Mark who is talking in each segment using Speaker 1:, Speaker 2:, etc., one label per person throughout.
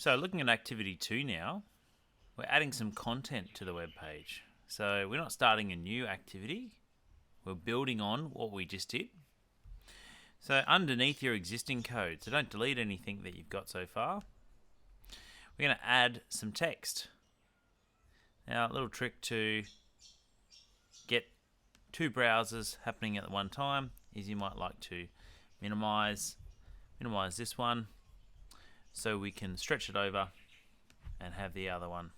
Speaker 1: So looking at activity 2 now, we're adding some content to the web page. So we're not starting a new activity, we're building on what we just did. So underneath your existing code, so don't delete anything that you've got so far, we're going to add some text. Now a little trick to get two browsers happening at one time is you might like to minimize this one so we can stretch it over and have the other one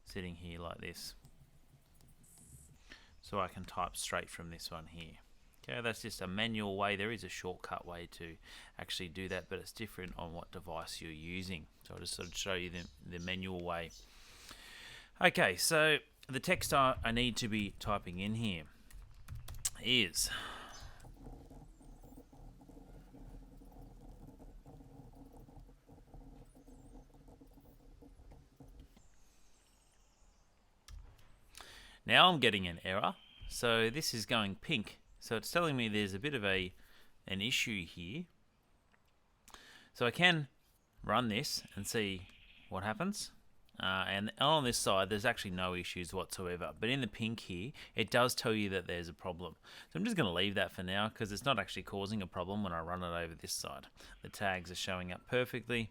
Speaker 1: sitting here like this. So I can type straight from this one here. Okay, that's just a manual way. There is a shortcut way to actually do that, but it's different on what device you're using. So I'll just sort of show you the manual way. Okay, so the text I need to be typing in here is now I'm getting an error. So this is going pink. So it's telling me there's a bit of an issue here. So I can run this and see what happens. And on this side, there's actually no issues whatsoever. But in the pink here, it does tell you that there's a problem. So I'm just going to leave that for now because it's not actually causing a problem when I run it over this side. The tags are showing up perfectly,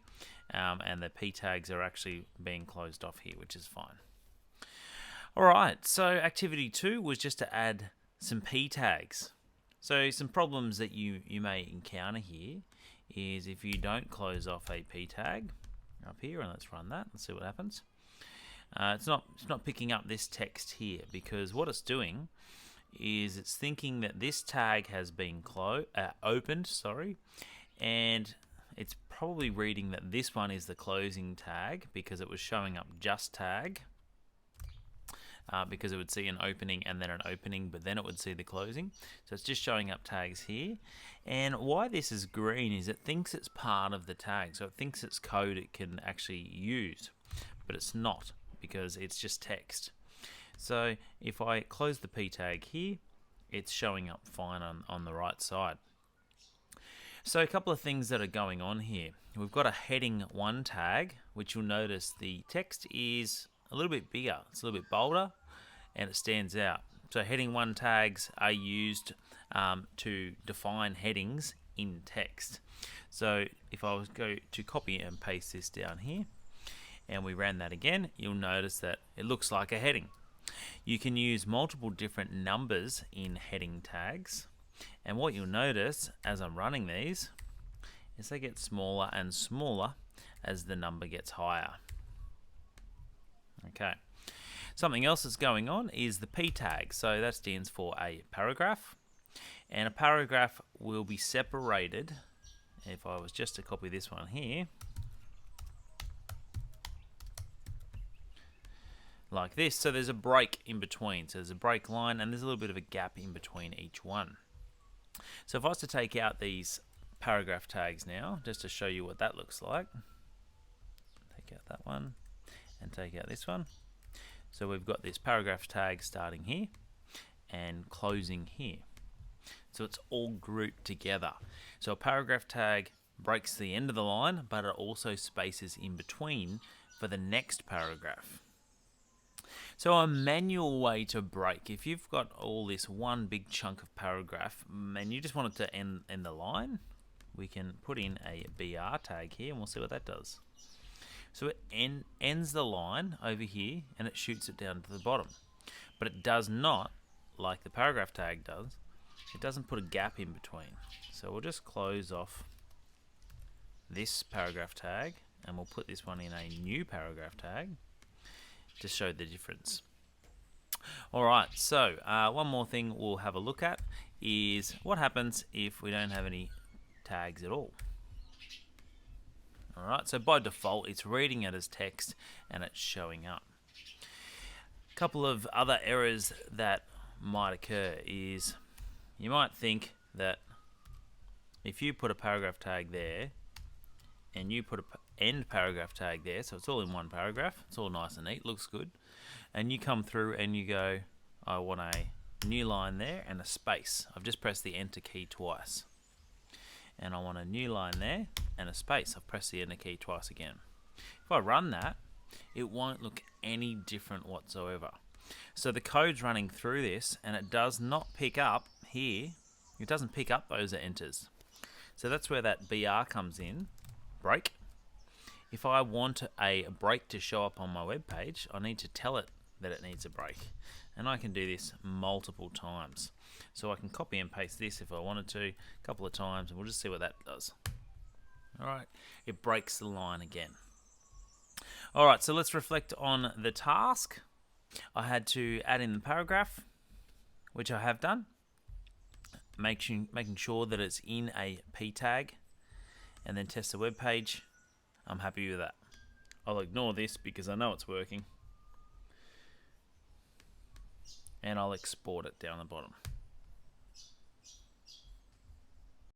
Speaker 1: and the p tags are actually being closed off here, which is fine. Alright, so activity 2 was just to add some p tags. So some problems that you may encounter here is if you don't close off a p tag up here, and let's run that and see what happens. It's not picking up this text here because what it's doing is it's thinking that this tag has been opened, and it's probably reading that this one is the closing tag because it was showing up just tag. Because it would see an opening and then an opening, but then it would see the closing. So it's just showing up tags here. And why this is green is it thinks it's part of the tag. So it thinks it's code it can actually use, but it's not because it's just text. So if I close the p tag here, it's showing up fine on the right side. So a couple of things that are going on here. We've got a heading 1 tag, which you'll notice the text is a little bit bigger. It's a little bit bolder and it stands out. So heading 1 tags are used to define headings in text. So if I was go to copy and paste this down here and we ran that again, you'll notice that it looks like a heading. You can use multiple different numbers in heading tags, and what you'll notice as I'm running these is they get smaller and smaller as the number gets higher. Okay. Something else that's going on is the p tag. So that stands for a paragraph. And a paragraph will be separated. If I was just to copy this one here, like this. So there's a break in between. So there's a break line and there's a little bit of a gap in between each one. So if I was to take out these paragraph tags now, just to show you what that looks like. Take out that one and take out this one. So we've got this paragraph tag starting here and closing here. So it's all grouped together. So a paragraph tag breaks the end of the line, but it also spaces in between for the next paragraph. So a manual way to break, if you've got all this one big chunk of paragraph and you just want it to end the line, we can put in a BR tag here and we'll see what that does. So it ends the line over here and it shoots it down to the bottom. But it does not, like the paragraph tag does, it doesn't put a gap in between. So we'll just close off this paragraph tag and we'll put this one in a new paragraph tag to show the difference. Alright, so one more thing we'll have a look at is what happens if we don't have any tags at all. Alright, so by default it's reading it as text and it's showing up. A couple of other errors that might occur is you might think that if you put a paragraph tag there and you put an end paragraph tag there, so it's all in one paragraph, it's all nice and neat, looks good, and you come through and you go, I want a new line there and a space. I've just pressed the enter key twice. and I want a new line there and a space. I've pressed the enter key twice again. If I run that, it won't look any different whatsoever. So the code's running through this, and it does not pick up here. It doesn't pick up those enters. So that's where that BR comes in, break. If I want a break to show up on my web page, I need to tell it that it needs a break. And I can do this multiple times. So I can copy and paste this if I wanted to, a couple of times, and we'll just see what that does. Alright, it breaks the line again. Alright, so let's reflect on the task. I had to add in the paragraph, which I have done. Making sure that it's in a p tag, and then test the web page. I'm happy with that. I'll ignore this because I know it's working, and I'll export it down the bottom.